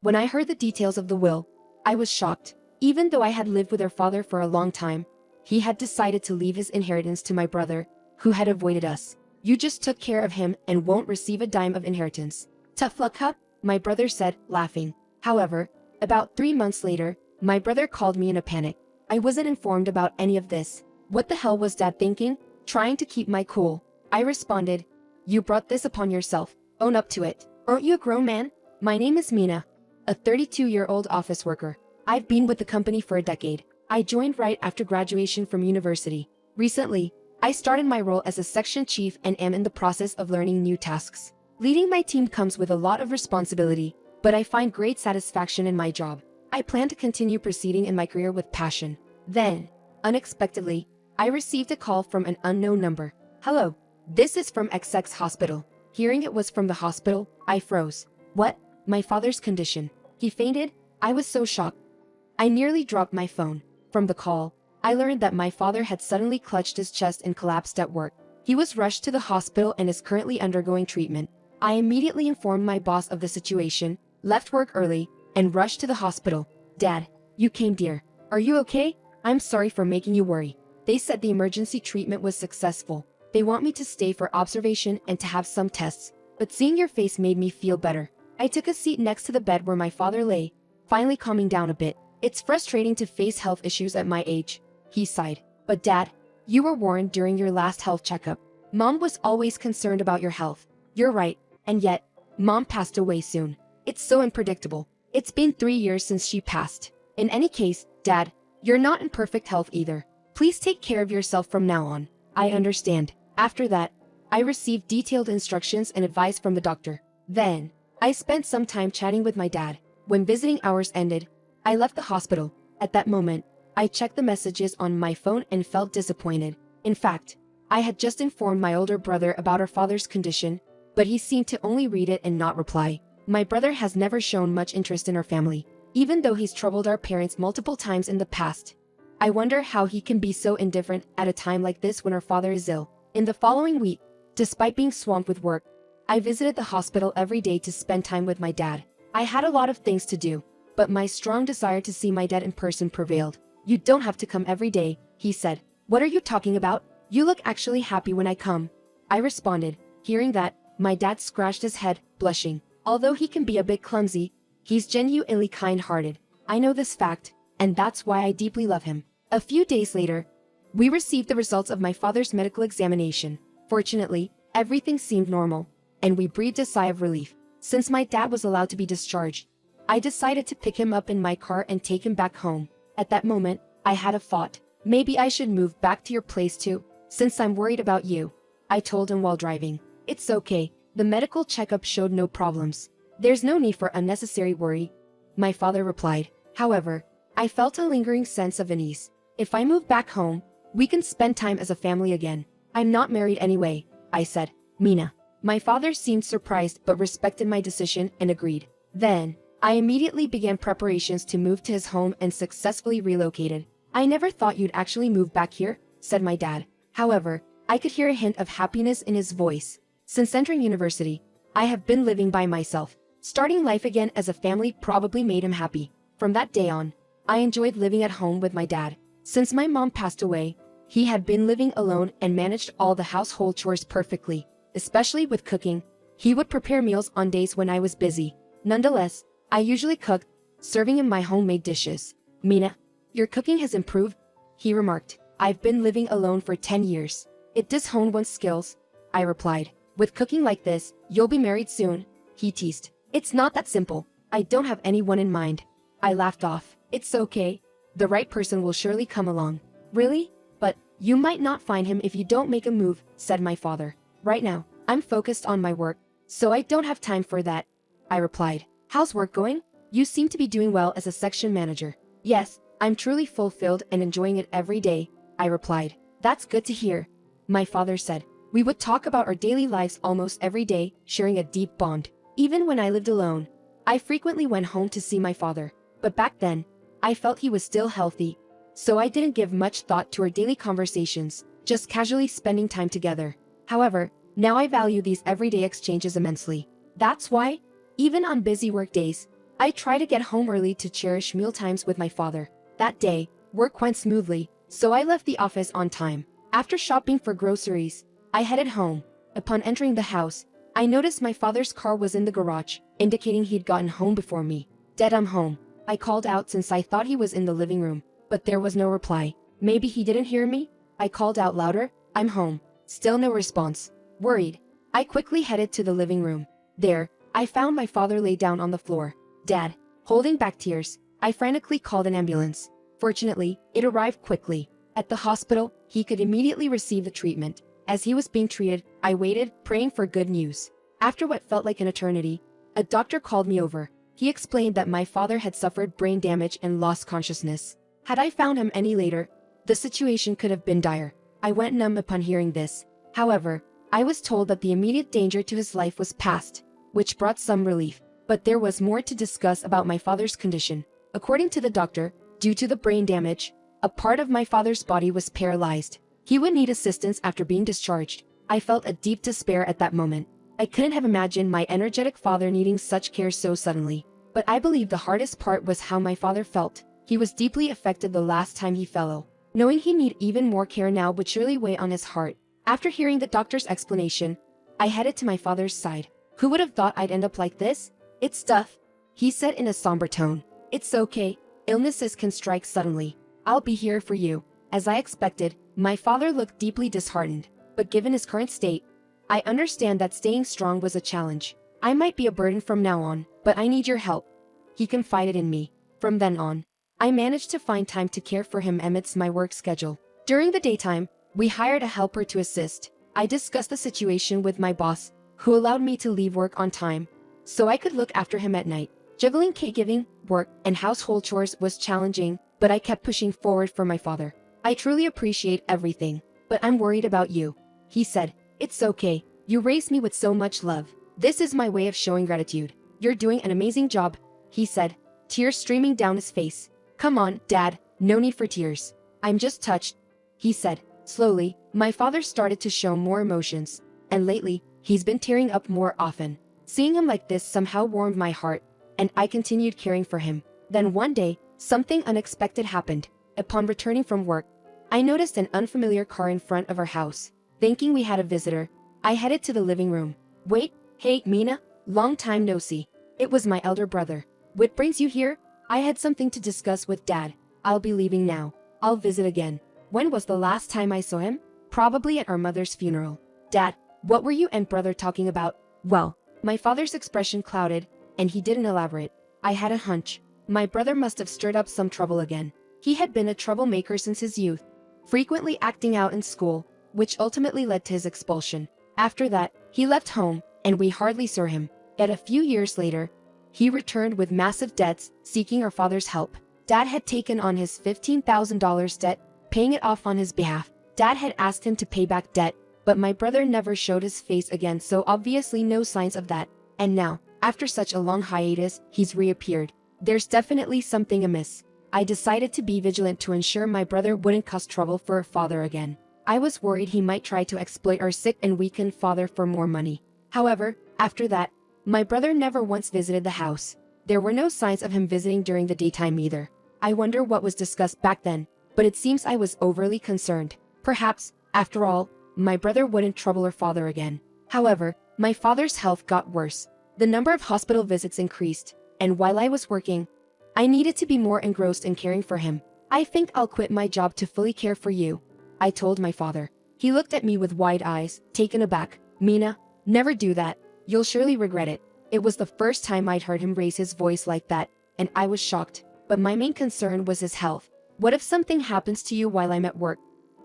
When I heard the details of the will, I was shocked. Even though I had lived with her father for a long time, he had decided to leave his inheritance to my brother, who had avoided us. You just took care of him and won't receive a dime of inheritance. Tough luck, huh? My brother said, laughing. However, about 3 months later, my brother called me in a panic. I wasn't informed about any of this. What the hell was Dad thinking? Trying to keep my cool, I responded. You brought this upon yourself. Own up to it. Aren't you a grown man? My name is Mina, a 32-year-old office worker. I've been with the company for a decade. I joined right after graduation from university. Recently, I started my role as a section chief and am in the process of learning new tasks. Leading my team comes with a lot of responsibility, but I find great satisfaction in my job. I plan to continue proceeding in my career with passion. Then, unexpectedly, I received a call from an unknown number. Hello, this is from XX Hospital. Hearing it was from the hospital, I froze. What? My father's condition. He fainted? I was so shocked. I nearly dropped my phone. From the call, I learned that my father had suddenly clutched his chest and collapsed at work. He was rushed to the hospital and is currently undergoing treatment. I immediately informed my boss of the situation, left work early, and rushed to the hospital. Dad, you came, dear. Are you okay? I'm sorry for making you worry. They said the emergency treatment was successful. They want me to stay for observation and to have some tests, but seeing your face made me feel better. I took a seat next to the bed where my father lay, finally calming down a bit. It's frustrating to face health issues at my age, he sighed. But Dad, you were warned during your last health checkup. Mom was always concerned about your health. You're right, and yet, Mom passed away soon. It's so unpredictable. It's been 3 years since she passed. In any case, Dad, you're not in perfect health either. Please take care of yourself from now on. I understand. After that, I received detailed instructions and advice from the doctor. Then, I spent some time chatting with my dad. When visiting hours ended, I left the hospital. At that moment, I checked the messages on my phone and felt disappointed. In fact, I had just informed my older brother about our father's condition, but he seemed to only read it and not reply. My brother has never shown much interest in our family, even though he's troubled our parents multiple times in the past. I wonder how he can be so indifferent at a time like this when our father is ill. In the following week, despite being swamped with work, I visited the hospital every day to spend time with my dad. I had a lot of things to do, but my strong desire to see my dad in person prevailed. You don't have to come every day, he said. What are you talking about? You look actually happy when I come, I responded. Hearing that, my dad scratched his head, blushing. Although he can be a bit clumsy, he's genuinely kind-hearted. I know this fact, and that's why I deeply love him. A few days later, we received the results of my father's medical examination. Fortunately, everything seemed normal, and we breathed a sigh of relief. Since my dad was allowed to be discharged, I decided to pick him up in my car and take him back home. At that moment, I had a thought. Maybe I should move back to your place too, since I'm worried about you, I told him while driving. It's okay, the medical checkup showed no problems. There's no need for unnecessary worry, my father replied. However, I felt a lingering sense of unease. If I move back home, we can spend time as a family again. I'm not married anyway, I said. Mina. My father seemed surprised but respected my decision and agreed. Then, I immediately began preparations to move to his home and successfully relocated. I never thought you'd actually move back here, said my dad. However, I could hear a hint of happiness in his voice. Since entering university, I have been living by myself. Starting life again as a family probably made him happy. From that day on, I enjoyed living at home with my dad. Since my mom passed away, he had been living alone and managed all the household chores perfectly, especially with cooking. He would prepare meals on days when I was busy. Nonetheless, I usually cooked, serving him my homemade dishes. Mina, your cooking has improved, he remarked. I've been living alone for 10 years. It does hone one's skills, I replied. With cooking like this, you'll be married soon, he teased. It's not that simple. I don't have anyone in mind. I laughed off. It's okay. The right person will surely come along. Really? But you might not find him if you don't make a move, said my father. Right now, I'm focused on my work, so I don't have time for that, I replied. How's work going? You seem to be doing well as a section manager. Yes, I'm truly fulfilled and enjoying it every day, I replied. That's good to hear, my father said. We would talk about our daily lives almost every day, sharing a deep bond. Even when I lived alone, I frequently went home to see my father. But back then, I felt he was still healthy, so I didn't give much thought to our daily conversations, just casually spending time together. However, now I value these everyday exchanges immensely. That's why, even on busy work days, I try to get home early to cherish mealtimes with my father. That day, work went smoothly, so I left the office on time. After shopping for groceries, I headed home. Upon entering the house, I noticed my father's car was in the garage, indicating he'd gotten home before me. "Dad, I'm home." I called out since I thought he was in the living room, but there was no reply. Maybe he didn't hear me? I called out louder, "I'm home." Still no response. Worried, I quickly headed to the living room. There, I found my father laid down on the floor. "Dad." Holding back tears, I frantically called an ambulance. Fortunately, it arrived quickly. At the hospital, he could immediately receive the treatment. As he was being treated, I waited, praying for good news. After what felt like an eternity, a doctor called me over. He explained that my father had suffered brain damage and lost consciousness. Had I found him any later, the situation could have been dire. I went numb upon hearing this. However, I was told that the immediate danger to his life was past, which brought some relief. But there was more to discuss about my father's condition. According to the doctor, due to the brain damage, a part of my father's body was paralyzed. He would need assistance after being discharged. I felt a deep despair at that moment. I couldn't have imagined my energetic father needing such care so suddenly. But I believe the hardest part was how my father felt. He was deeply affected the last time he fell ill. Knowing he needed even more care now would surely weigh on his heart. After hearing the doctor's explanation, I headed to my father's side. "Who would have thought I'd end up like this?" "It's tough," he said in a somber tone. "It's okay. Illnesses can strike suddenly. I'll be here for you." As I expected, my father looked deeply disheartened. But given his current state, I understand that staying strong was a challenge. "I might be a burden from now on, but I need your help," he confided in me. From then on, I managed to find time to care for him amidst my work schedule. During the daytime, we hired a helper to assist. I discussed the situation with my boss, who allowed me to leave work on time, so I could look after him at night. Juggling caregiving, work, and household chores was challenging, but I kept pushing forward for my father. "I truly appreciate everything, but I'm worried about you," he said. "It's okay. You raised me with so much love. This is my way of showing gratitude." "You're doing an amazing job," he said, tears streaming down his face. "Come on, Dad, no need for tears. I'm just touched," he said. Slowly, my father started to show more emotions, and lately, he's been tearing up more often. Seeing him like this somehow warmed my heart, and I continued caring for him. Then one day, something unexpected happened. Upon returning from work, I noticed an unfamiliar car in front of our house. Thinking we had a visitor, I headed to the living room. "Wait, hey, Mina, long time no see." It was my elder brother. "What brings you here?" "I had something to discuss with Dad. I'll be leaving now. I'll visit again." "When was the last time I saw him?" "Probably at our mother's funeral." "Dad, what were you and brother talking about?" "Well," my father's expression clouded, and he didn't elaborate. "I had a hunch. My brother must have stirred up some trouble again. He had been a troublemaker since his youth, frequently acting out in school, which ultimately led to his expulsion. After that, he left home, and we hardly saw him. Yet a few years later, he returned with massive debts, seeking our father's help. Dad had taken on his $15,000 debt, paying it off on his behalf. Dad had asked him to pay back debt, but my brother never showed his face again, so obviously no signs of that. And now, after such a long hiatus, he's reappeared. There's definitely something amiss. I decided to be vigilant to ensure my brother wouldn't cause trouble for our father again. I was worried he might try to exploit our sick and weakened father for more money. However, after that, my brother never once visited the house. There were no signs of him visiting during the daytime either. I wonder what was discussed back then, but it seems I was overly concerned. Perhaps, after all, my brother wouldn't trouble our father again. However, my father's health got worse. The number of hospital visits increased, and while I was working, I needed to be more engrossed in caring for him. "I think I'll quit my job to fully care for you," I told my father. He looked at me with wide eyes, taken aback. "Mina, never do that. You'll surely regret it." It was the first time I'd heard him raise his voice like that, and I was shocked. But my main concern was his health. "What if something happens to you while I'm at work?"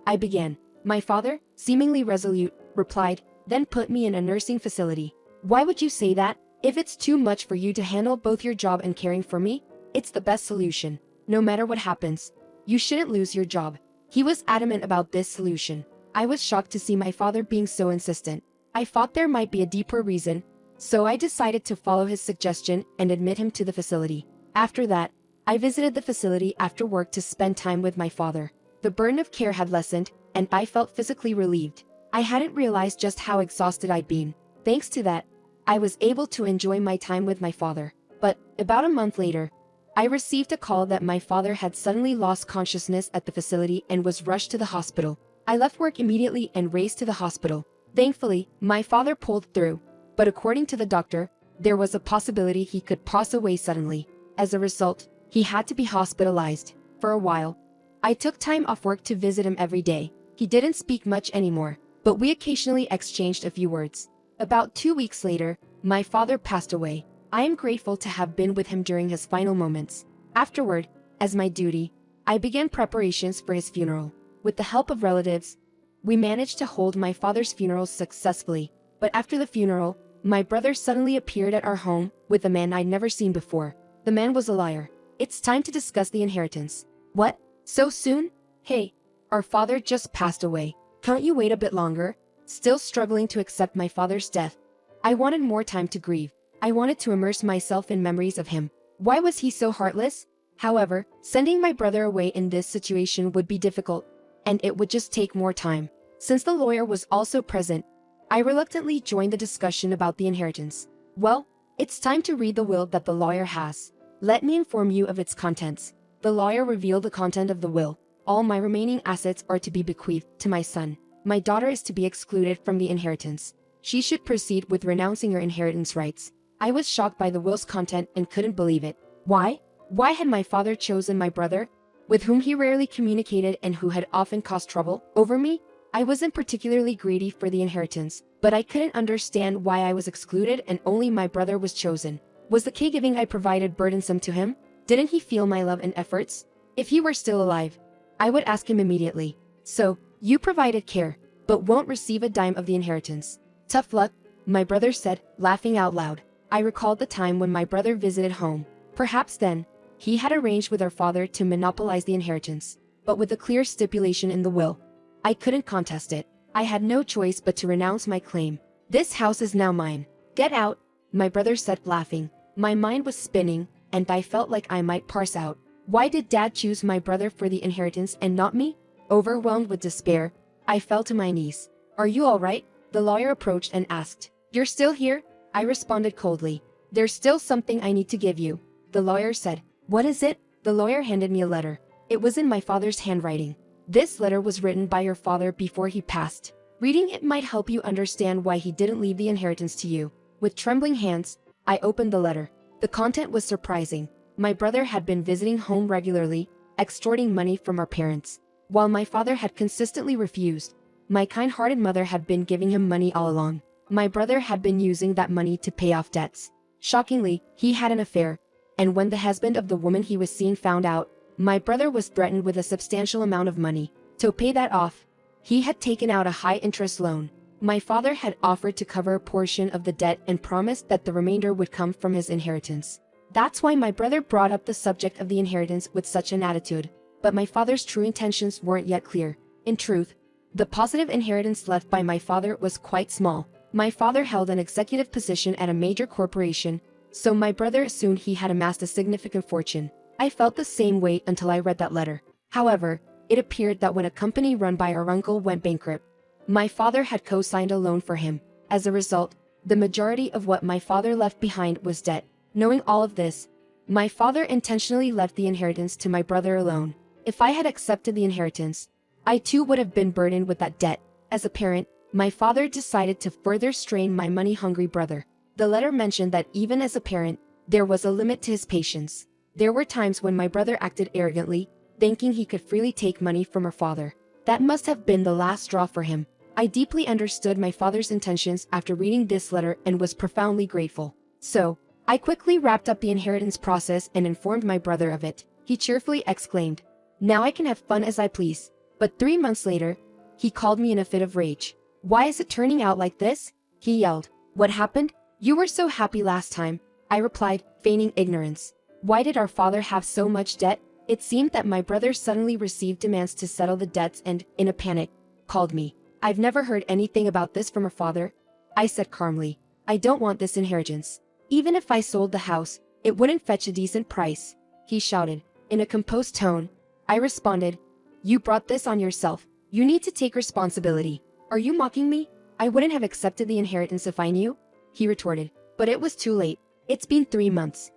I began. My father, seemingly resolute, replied, "Then put me in a nursing facility." "Why would you say that? If it's too much for you to handle both your job and caring for me, it's the best solution. No matter what happens, you shouldn't lose your job." He was adamant about this solution. I was shocked to see my father being so insistent. I thought there might be a deeper reason, so I decided to follow his suggestion and admit him to the facility. After that, I visited the facility after work to spend time with my father. The burden of care had lessened, and I felt physically relieved. I hadn't realized just how exhausted I'd been. Thanks to that, I was able to enjoy my time with my father. But about a month later, I received a call that my father had suddenly lost consciousness at the facility and was rushed to the hospital. I left work immediately and raced to the hospital. Thankfully, my father pulled through, but according to the doctor, there was a possibility he could pass away suddenly. As a result, he had to be hospitalized. For a while, I took time off work to visit him every day. He didn't speak much anymore, but we occasionally exchanged a few words. About 2 weeks later, my father passed away. I am grateful to have been with him during his final moments. Afterward, as my duty, I began preparations for his funeral. With the help of relatives, we managed to hold my father's funeral successfully. But after the funeral, my brother suddenly appeared at our home with a man I'd never seen before. The man was a liar. It's time to discuss the inheritance. What? So soon? Hey, our father just passed away. Can't you wait a bit longer? Still struggling to accept my father's death. I wanted more time to grieve. I wanted to immerse myself in memories of him. Why was he so heartless? However, sending my brother away in this situation would be difficult, and it would just take more time. Since the lawyer was also present, I reluctantly joined the discussion about the inheritance. Well, it's time to read the will that the lawyer has. Let me inform you of its contents. The lawyer revealed the content of the will. All my remaining assets are to be bequeathed to my son. My daughter is to be excluded from the inheritance. She should proceed with renouncing her inheritance rights. I was shocked by the will's content and couldn't believe it. Why? Why had my father chosen my brother, with whom he rarely communicated and who had often caused trouble, over me? I wasn't particularly greedy for the inheritance, but I couldn't understand why I was excluded and only my brother was chosen. Was the caregiving I provided burdensome to him? Didn't he feel my love and efforts? If he were still alive, I would ask him immediately. So, you provided care, but won't receive a dime of the inheritance. Tough luck, my brother said, laughing out loud. I recalled the time when my brother visited home. Perhaps then, he had arranged with our father to monopolize the inheritance, but with a clear stipulation in the will. I couldn't contest it. I had no choice but to renounce my claim. This house is now mine. Get out, my brother said, laughing. My mind was spinning, and I felt like I might parse out. Why did Dad choose my brother for the inheritance and not me? Overwhelmed with despair, I fell to my knees. Are you all right? The lawyer approached and asked. You're still here? I responded coldly. There's still something I need to give you. The lawyer said. What is it? The lawyer handed me a letter. It was in my father's handwriting. This letter was written by your father before he passed. Reading it might help you understand why he didn't leave the inheritance to you. With trembling hands, I opened the letter. The content was surprising. My brother had been visiting home regularly, extorting money from our parents. While my father had consistently refused, my kind-hearted mother had been giving him money all along. My brother had been using that money to pay off debts. Shockingly, he had an affair, and when the husband of the woman he was seeing found out, my brother was threatened with a substantial amount of money. To pay that off, he had taken out a high-interest loan. My father had offered to cover a portion of the debt and promised that the remainder would come from his inheritance. That's why my brother brought up the subject of the inheritance with such an attitude. But my father's true intentions weren't yet clear. In truth, the positive inheritance left by my father was quite small. My father held an executive position at a major corporation, so my brother assumed he had amassed a significant fortune. I felt the same way until I read that letter. However, it appeared that when a company run by our uncle went bankrupt, my father had co-signed a loan for him. As a result, the majority of what my father left behind was debt. Knowing all of this, my father intentionally left the inheritance to my brother alone. If I had accepted the inheritance, I too would have been burdened with that debt. As a parent, my father decided to further strain my money-hungry brother. The letter mentioned that even as a parent, there was a limit to his patience. There were times when my brother acted arrogantly, thinking he could freely take money from our father. That must have been the last straw for him. I deeply understood my father's intentions after reading this letter and was profoundly grateful. So, I quickly wrapped up the inheritance process and informed my brother of it. He cheerfully exclaimed, "Now I can have fun as I please." But 3 months later, he called me in a fit of rage. "Why is it turning out like this?" he yelled. "What happened? You were so happy last time," I replied, feigning ignorance. Why did our father have so much debt? It seemed that my brother suddenly received demands to settle the debts and, in a panic, called me. "I've never heard anything about this from our father," I said calmly. "I don't want this inheritance. Even if I sold the house, it wouldn't fetch a decent price," he shouted. In a composed tone, I responded, "You brought this on yourself. You need to take responsibility. Are you mocking me? I wouldn't have accepted the inheritance if I knew," he retorted. But it was too late. It's been 3 months.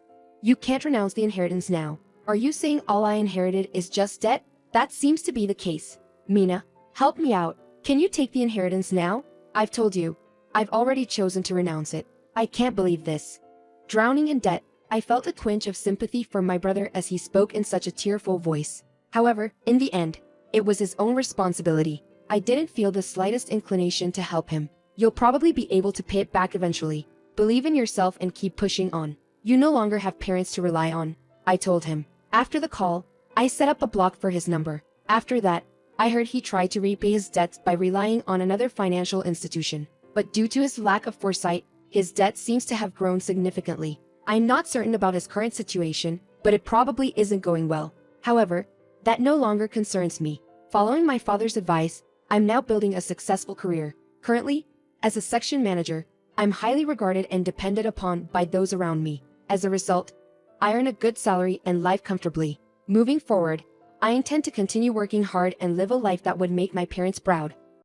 You can't renounce the inheritance now. Are you saying all I inherited is just debt? That seems to be the case. Mina, help me out. Can you take the inheritance now? I've told you. I've already chosen to renounce it. I can't believe this. Drowning in debt, I felt a twinge of sympathy for my brother as he spoke in such a tearful voice. However, in the end, it was his own responsibility. I didn't feel the slightest inclination to help him. You'll probably be able to pay it back eventually. Believe in yourself and keep pushing on. You no longer have parents to rely on, I told him. After the call, I set up a block for his number. After that, I heard he tried to repay his debts by relying on another financial institution. But due to his lack of foresight, his debt seems to have grown significantly. I'm not certain about his current situation, but it probably isn't going well. However, that no longer concerns me. Following my father's advice, I'm now building a successful career. Currently, as a section manager, I'm highly regarded and depended upon by those around me. As a result, I earn a good salary and live comfortably. Moving forward, I intend to continue working hard and live a life that would make my parents proud.